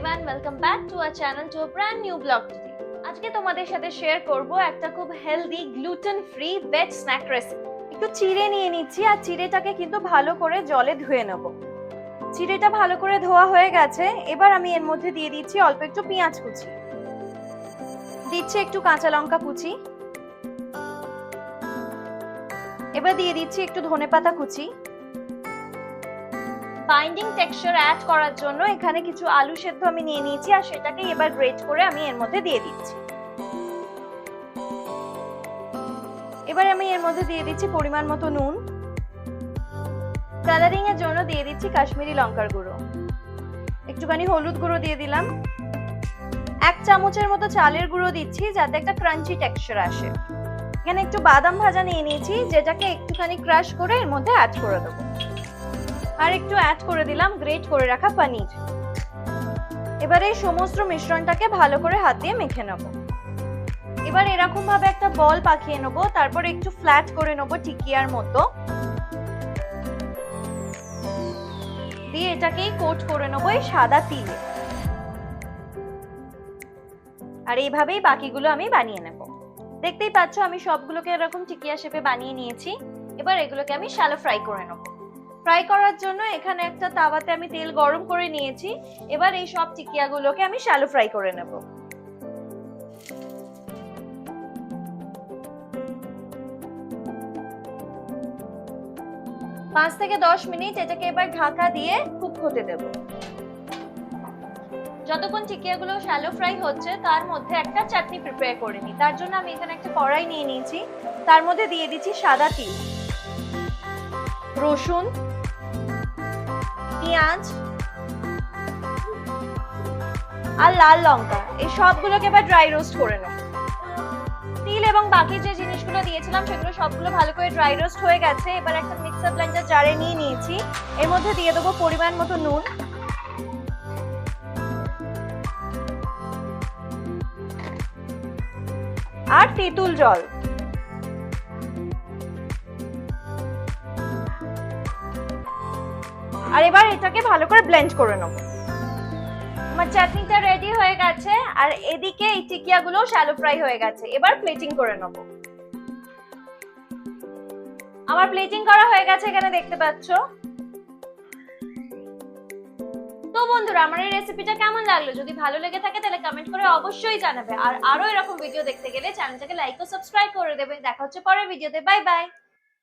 everyone, welcome back to our channel to a brand new vlog today. আজকে তোমাদের সাথে share করব একটা খুব healthy gluten free veg snack recipe. একটু চিড়ে নিয়ে নিচ্ছি আর চিড়েটাকে কিন্তু ভালো করে জলে ধুয়ে নেব। চিড়েটা ভালো করে ধোয়া হয়ে গেছে। এবার আমি এর মধ্যে দিয়ে দিচ্ছি অল্প একটু পেঁয়াজ কুচি, দিচ্ছি একটু কাঁচা লঙ্কা কুচি, এবার দিয়ে দিচ্ছি একটু ধনেপাতা কুচি। বাইন্ডিং টেক্সচার অ্যাড করার জন্য এখানে কিছু আলু সেদ্ধ আমি নিয়ে নিয়েছি আর সেটাকে এবার গ্রেট করে আমি এর মধ্যে দিয়ে দিচ্ছি। এবার আমি এর মধ্যে দিয়ে দিচ্ছি পরিমাণ মতো নুন, কালারিং এর জন্য দিয়ে দিচ্ছি কাশ্মীরি লঙ্কার গুঁড়ো, একটুখানি হলুদ গুঁড়ো দিয়ে দিলাম, 1 চামচের মতো চালের গুঁড়ো দিচ্ছি যাতে একটা ক্রাঞ্চি টেক্সচার আসে। এখানে একটু বাদাম ভাজা নিয়ে নিয়েছি যেটাকে একটুখানি ক্রাশ করে এর মধ্যে অ্যাড করে দেবো। আর একটু অ্যাড করে দিলাম গ্রেট করে রাখা পনির। এবার এই সমস্ত মিশ্রণটাকে ভালো করে হাত দিয়ে মেখে নেব। এবার এরকম ভাবে একটা বল পাকিয়ে নেব, তারপর একটু ফ্ল্যাট করে নেব টিকিয়ার মতো, দিয়ে এটাকেই কোট করে নেব এই সাদা তিলে। আর এইভাবেই বাকিগুলো আমি বানিয়ে নেব। দেখতেই পাচ্ছ আমি সবগুলোকে এরকম টিকিয়া শেপে বানিয়ে নিয়েছি। এবার এগুলোকে আমি শ্যালো ফ্রাই করে নেব। ফ্রাই করার জন্য এখানে একটা তাওয়াতে আমি তেল গরম করে নিয়েছি। এবার এই সব টিকিয়াগুলোকে আমি শ্যালো ফ্রাই করে নেব। পাঁচ থেকে 10 মিনিট এটাকে এবার ঢাকা দিয়ে কুক হতে দেব। যতক্ষণ টিকিয়াগুলো শ্যালো ফ্রাই হচ্ছে তার মধ্যে একটা চাটনি প্রিপেয়ার করে নিই। তার জন্য আমি এখানে একটা কড়াই নিয়ে নিয়েছি, তার মধ্যে দিয়ে দিচ্ছি সাদা তিল, রসুন, পেঁয়াজ আর লাল লঙ্কা, এই সবগুলোকে এবার ড্রাই রোস্ট করে নেব। তিল এবং বাকি যে জিনিসগুলো দিয়েছিলাম সেগুলো সবগুলো ভালো করে ড্রাই রোস্ট হয়ে গেছে। এবার একটা মিক্সার ব্লেন্ডার জারে নিয়ে নিয়েছি, এর মধ্যে দিয়ে দেবো পরিমাণ মতো নুন, আর তেঁতুল জল। আর এবার এটাকে ভালো করে ব্লেন্ড করে নেব। আমার চাটনিটা রেডি হয়ে গেছে আর এদিকে এই টিকিয়াগুলো শ্যালো ফ্রাই হয়ে গেছে। এবার প্লেটিং করে নেব। আমার প্লেটিং করা হয়ে গেছে, এখানে দেখতে পাচ্ছ। তো বন্ধুরা, আমার এই রেসিপিটা কেমন লাগলো? যদি ভালো লেগে থাকে তাহলে কমেন্ট করে অবশ্যই জানাবে। আর আরো এরকম ভিডিও দেখতে গেলে চ্যানেলটাকে লাইক ও সাবস্ক্রাইব করে দেবে। দেখা হচ্ছে পরের ভিডিওতে। Bye bye.